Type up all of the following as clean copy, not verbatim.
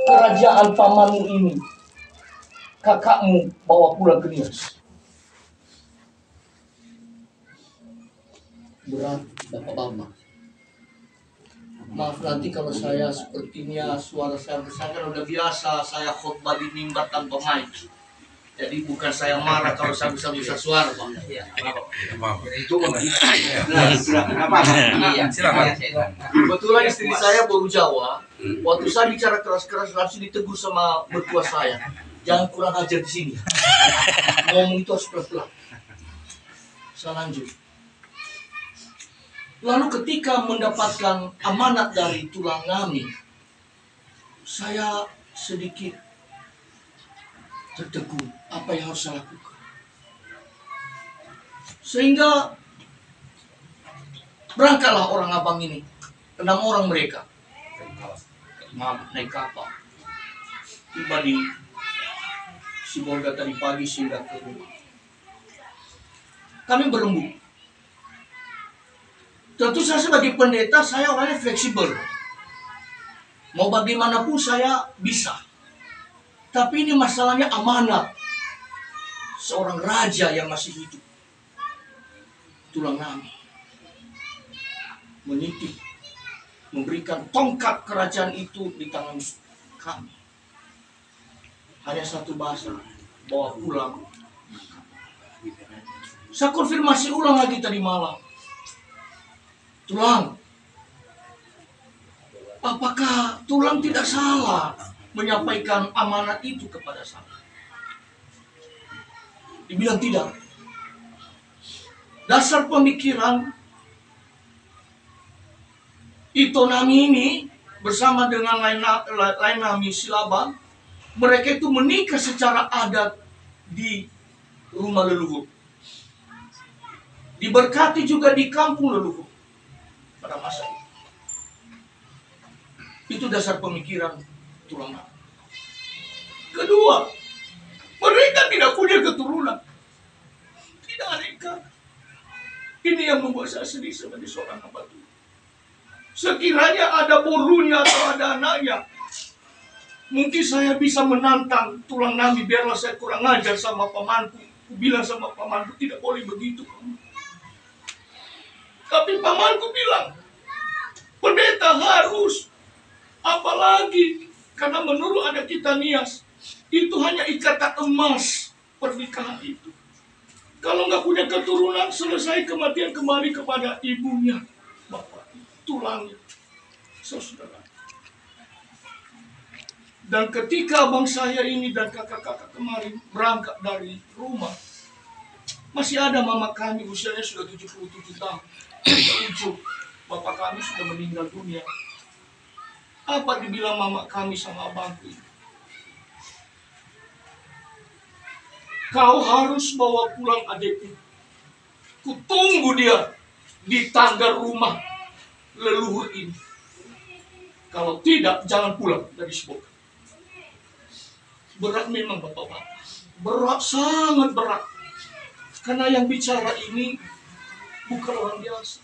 kerajaan pamanmu ini kakakmu bawa pulang ke Nias. Berat, Bapak-bapak. Maaf nanti kalau saya sepertinya suara saya besar, kan udah biasa saya khotbah di mimbar tanpa mic. Jadi bukan saya marah kalau saya bisa suara, Pak. Iya. Itu silakan. Kebetulan istri saya baru Jawa. Waktu saya bicara keras-keras langsung ditegur sama mertua saya. Jangan kurang ajar di sini. Ngomong itu harus pelan-pelan. Saya lanjut. Lalu ketika mendapatkan amanat dari tulang ngami, saya sedikit tertegun apa yang harus saya lakukan. Sehingga berangkatlah orang abang ini, 6 orang mereka, naik kapal, tiba di Sibolga tadi pagi sehingga ke rumah. Kami berembuk. Tentu saya sebagai pendeta, saya orangnya fleksibel. Mau bagaimanapun saya bisa. Tapi ini masalahnya amanat. Seorang raja yang masih hidup. Tulang ngami. Menitip. Memberikan tongkat kerajaan itu di tangan kami. Hanya satu bahasa. Bawa pulang. Saya konfirmasi ulang lagi tadi malam. Tulang, apakah Tulang tidak salah menyampaikan amanat itu kepada saya? Dibilang tidak. Dasar pemikiran Itonami ini bersama dengan lain nami Silaban, mereka itu menikah secara adat di rumah leluhur. Diberkati juga di kampung leluhur. Pada masa itu dasar pemikiran Tulang ngami. Kedua, mereka tidak punya keturunan, tidak ada ikan. Ini yang membuat saya sedih sebagai seorang hamba Tuhan. Sekiranya ada bolunya atau ada anaknya, mungkin saya bisa menantang Tulang ngami. Biarlah saya kurang ajar sama pamanku. Bilang sama pamanku tidak boleh begitu. Tapi pamanku bilang, pendeta harus, apalagi karena menurut adat kita Nias, itu hanya ikatan emas pernikahan itu. Kalau nggak punya keturunan, selesai kematian kembali kepada ibunya, bapak, tulangnya, saudara. Dan ketika abang saya ini dan kakak-kakak kemarin berangkat dari rumah, masih ada mama kami usianya sudah 77 tahun. Ujung bapak kami sudah meninggal dunia. Apa dibilang mama kami sama abangku? Kau harus bawa pulang adikku. Kutunggu dia di tangga rumah leluhur ini. Kalau tidak, jangan pulang dari Sibolga. Berat memang bapak-bapak. Berat, sangat berat. Karena yang bicara ini bukan orang biasa.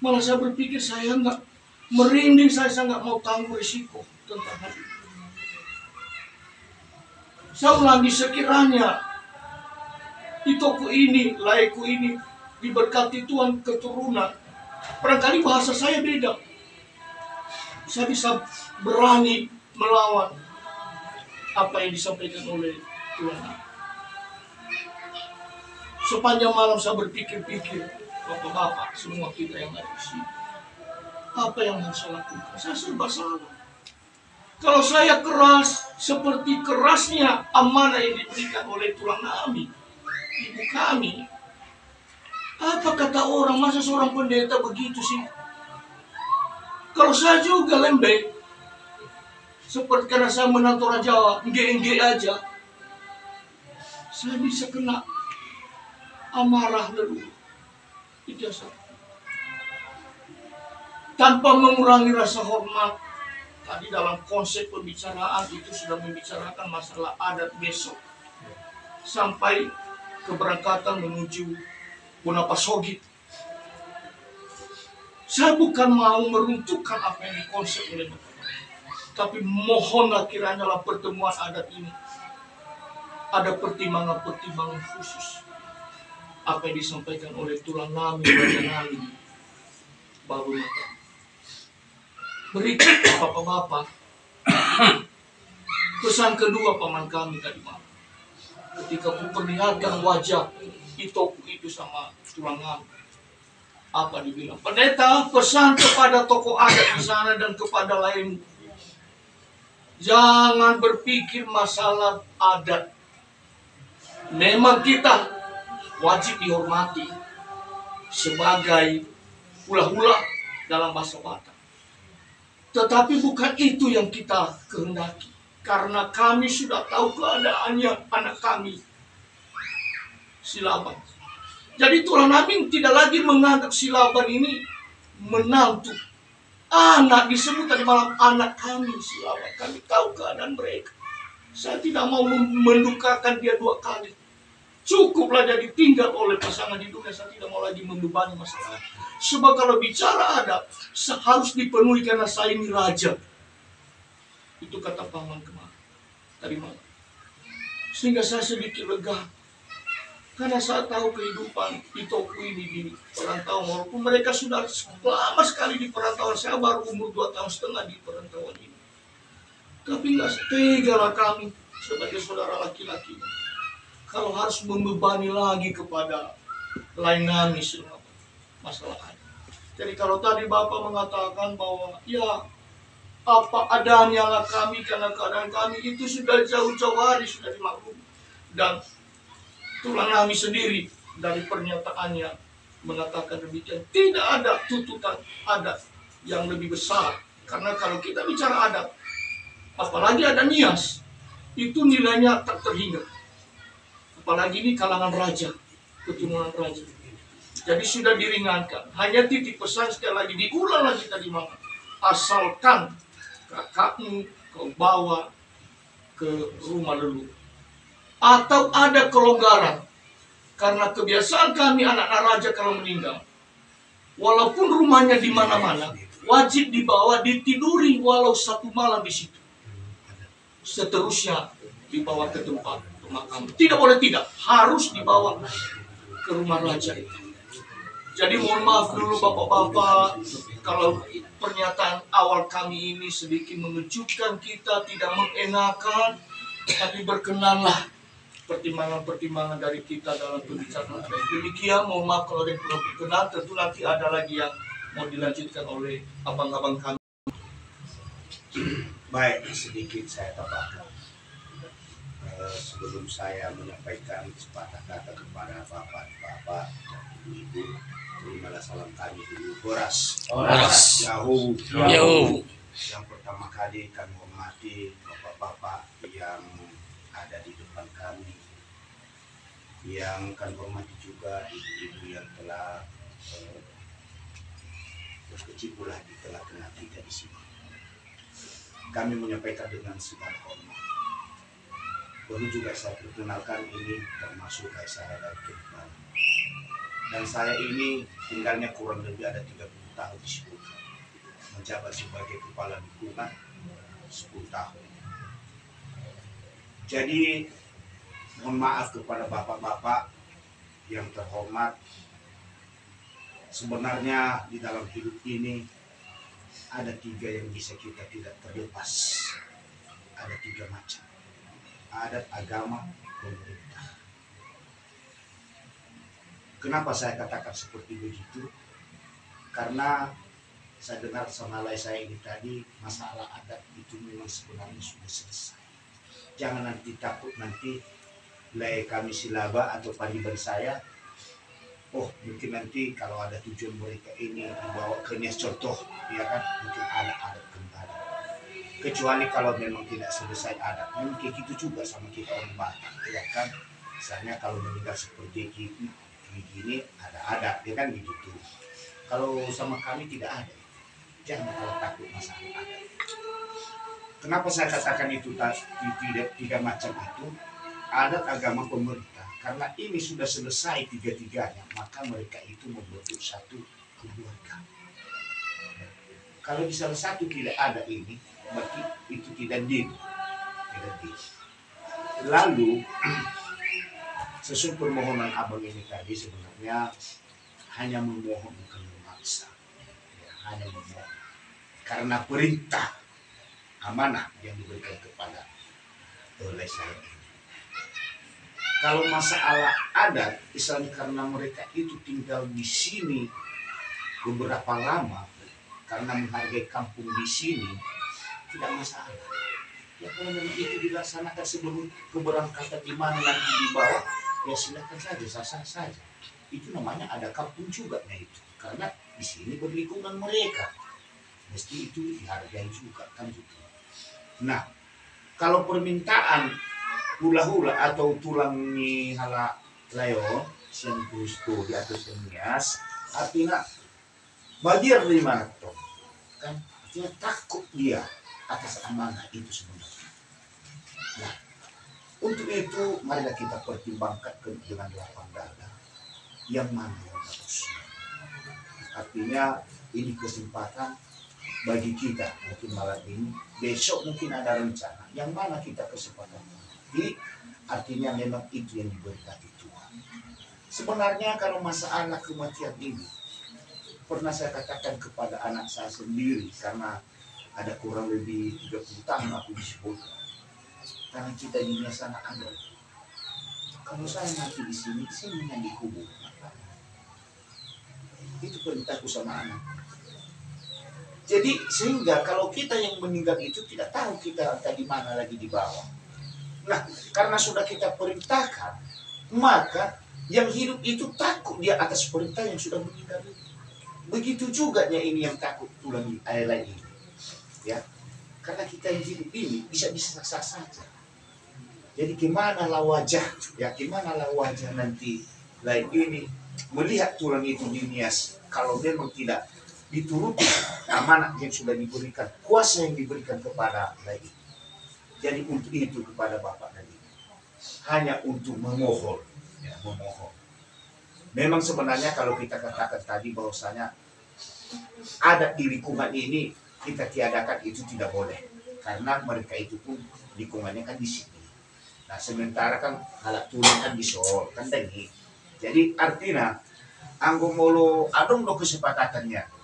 Malah saya berpikir saya nggak merinding, saya nggak mau tanggung risiko tentang hal itu. Saya ulangi, sekiranya di toko ini, laiku ini diberkati Tuhan keturunan, barangkali bahasa saya beda. Saya bisa berani melawan apa yang disampaikan oleh Tuhan. Sepanjang malam saya berpikir-pikir, bapak-bapak, semua kita yang ada di sini, apa yang harus saya lakukan? Saya serba salah. Kalau saya keras, seperti kerasnya amanah yang diberikan oleh tulang ngami, ibu kami, apa kata orang, masa seorang pendeta begitu sih? Kalau saya juga lembek, seperti karena saya menantu orang Jawa, enggak aja, saya bisa kena amarah leluhur. Itu saja. Tanpa mengurangi rasa hormat. Tadi dalam konsep pembicaraan itu sudah membicarakan masalah adat besok. Sampai keberangkatan menuju Bonapasogit. Saya bukan mau meruntuhkan apa yang dikonsep oleh Bapak. Tapi mohonlah kiranya lah pertemuan adat ini ada pertimbangan-pertimbangan khusus. Apa yang disampaikan oleh tulang nami, raja nami, baru mata. Berikut bapak-bapak, pesan kedua paman kami tadi malam. Ketika kuperlihatkan wajah itu sama tulang nami, apa dibilang? Pendeta pesan kepada tokoh adat di sana dan kepada lain, jangan berpikir masalah adat. Memang kita wajib dihormati sebagai hula-hula dalam bahasa Batak. Tetapi bukan itu yang kita kehendaki. Karena kami sudah tahu keadaannya anak kami, Silaban. Jadi tulang nami tidak lagi menganggap Silaban ini menantu. Anak disebut tadi malam anak kami Silaban. Kami tahu keadaan mereka. Saya tidak mau mendukakan dia dua kali. Cukuplah jadi tinggal oleh pasangan di dunia. Saya tidak mau lagi membebani masalah. Sebab kalau bicara adat, harus dipenuhi karena saya ini raja. Itu kata paman kemarin. Tadi malam. Sehingga saya sedikit lega. Karena saya tahu kehidupan Itoku ini di perantauan. Walaupun mereka sudah lama sekali di perantauan. Saya baru umur 2,5 tahun di perantauan ini. Tapi nggak tega lah kami sebagai saudara laki-laki. Kalau harus membebani lagi kepada lain nami semua masalah ada. Jadi kalau tadi Bapak mengatakan bahwa ya apa adanya lah kami karena keadaan kami itu sudah jauh-jauh hari sudah dimaklum. Dan tulang nami sendiri dari pernyataannya mengatakan demikian. Tidak ada tuntutan adat yang lebih besar. Karena kalau kita bicara adat, apalagi ada nias, itu nilainya tak terhingga. Apalagi ini kalangan raja, keturunan raja. Jadi sudah diringankan. Hanya titik pesan sekali lagi, diulang lagi tadi malam. Asalkan kakakmu kau bawa ke rumah leluhur. Atau ada kelonggaran. Karena kebiasaan kami anak-anak raja kalau meninggal, walaupun rumahnya di mana-mana, wajib dibawa ditiduri walau 1 malam di situ. Seterusnya dibawa ke tempat pemakaman. Tidak boleh tidak, harus dibawa ke rumah raja. Jadi mohon maaf dulu bapak-bapak kalau pernyataan awal kami ini sedikit mengejutkan kita, tidak mengenakan, tapi berkenanlah pertimbangan-pertimbangan dari kita dalam pembicaraan. Demikian, mohon maaf kalau ada yang kurang berkenan, tentu nanti ada lagi yang mau dilanjutkan oleh abang-abang kami. Baik, sedikit saya tambahkan. Sebelum saya menyampaikan sepatah kata kepada bapak-bapak dan ibu, terimalah salam kami dulu. Horas. Jauh. Yang pertama kali kami hormati bapak-bapak yang ada di depan kami, yang kami hormati juga ibu-ibu yang telah berkecimpung di tengah-tengah kita di sini. Kami menyampaikan dengan segala hormat. Baru juga saya perkenalkan ini termasuk saya dari Kepala. Dan saya ini tinggalnya kurang lebih ada 30 tahun di situ. Menjabat sebagai kepala lingkungan 10 tahun. Jadi mohon maaf kepada bapak-bapak yang terhormat. Sebenarnya di dalam hidup ini ada 3 yang bisa kita tidak terlepas. Ada 3 macam. Adat, agama, pemerintah. Kenapa saya katakan seperti begitu? Karena saya dengar sama lay saya ini tadi, masalah adat itu memang sebenarnya sudah selesai. Jangan nanti takut nanti lay kami silaba atau padiban saya, oh mungkin nanti kalau ada tujuan mereka ini dibawa ke nias contoh, ya kan, mungkin ada adat kembali. Kecuali kalau memang tidak selesai adat, memang kayak gitu juga sama kita orang Batak, ya kan. Misalnya kalau meninggal seperti gini ada adat, ya kan begitu. Kalau sama kami tidak ada. Jangan kalau takut masalah adat. Kenapa saya katakan itu tiga macam itu? Adat, agama, pemerintah. Karena ini sudah selesai 3-3-nya, maka mereka itu membentuk satu keluarga. Kalau di salah satu tidak ada ini, berarti itu tidak din. Lalu sesuai permohonan abang ini tadi sebenarnya hanya memohon bukan memaksa, ya, hanya memohon karena perintah amanah yang diberikan kepada oleh saya ini. Kalau masalah adat, misalnya karena mereka itu tinggal di sini beberapa lama, karena menghargai kampung di sini, tidak masalah. Ya kalau memang itu dilaksanakan sebelum keberangkatan di mana nanti dibawa, ya silakan saja, sah-sah saja. Itu namanya ada kampung juga, nah itu. Karena di sini berlingkungan mereka, mesti itu dihargai juga kan gitu. Nah, kalau permintaan hula-hula atau tulang ni hala layo siang gusto di atas nias, artinya bagian dari mana toh? Kan artinya takut dia atas amanah itu sebenarnya. Nah, untuk itu marilah kita pertimbangkan dengan lapang dada yang mana yang bagus. Artinya ini kesempatan bagi kita, mungkin malam ini, besok mungkin ada rencana yang mana kita kesempatan. Jadi artinya memang itu yang diberkati Tuhan. Sebenarnya kalau masalah kematian ini pernah saya katakan kepada anak saya sendiri, karena ada kurang lebih 30 tahun aku disebut, karena kita di dunia sana ada. Kalau saya mati di sini yang dikubur. Itu perintahku sama anak. Jadi sehingga kalau kita yang meninggal itu tidak tahu kita di mana lagi di bawah. Nah, karena sudah kita perintahkan, maka yang hidup itu takut dia atas perintah yang sudah meninggal itu. Begitu juga ini yang takut tulang air lain ini. Ya. Karena kita yang hidup ini bisa sah saja. Jadi gimana lah wajah nanti lain ini melihat tulang itu dinias kalau memang tidak dituruti amanah yang sudah diberikan, kuasa yang diberikan kepada lagi. Jadi untuk itu kepada Bapak dan Ibu hanya untuk memohon, ya, memohon. Memang sebenarnya kalau kita katakan tadi bahwasanya ada di lingkungan ini kita tiadakan itu tidak boleh, karena mereka itu pun lingkungannya kan di sini. Nah sementara kan halak tulang kan di Solo kan dagi. Jadi artinya anggo molo adong do kesepakatannya.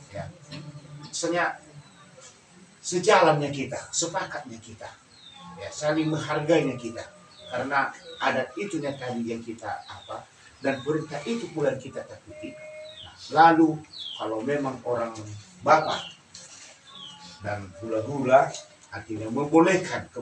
Ya, misalnya sejalannya kita, sepakatnya kita, ya, saling menghargainya kita, karena adat itunya tadi yang kita apa, dan perintah itu pula kita takuti. Nah, lalu kalau memang orang bapak dan hula-hula artinya membolehkan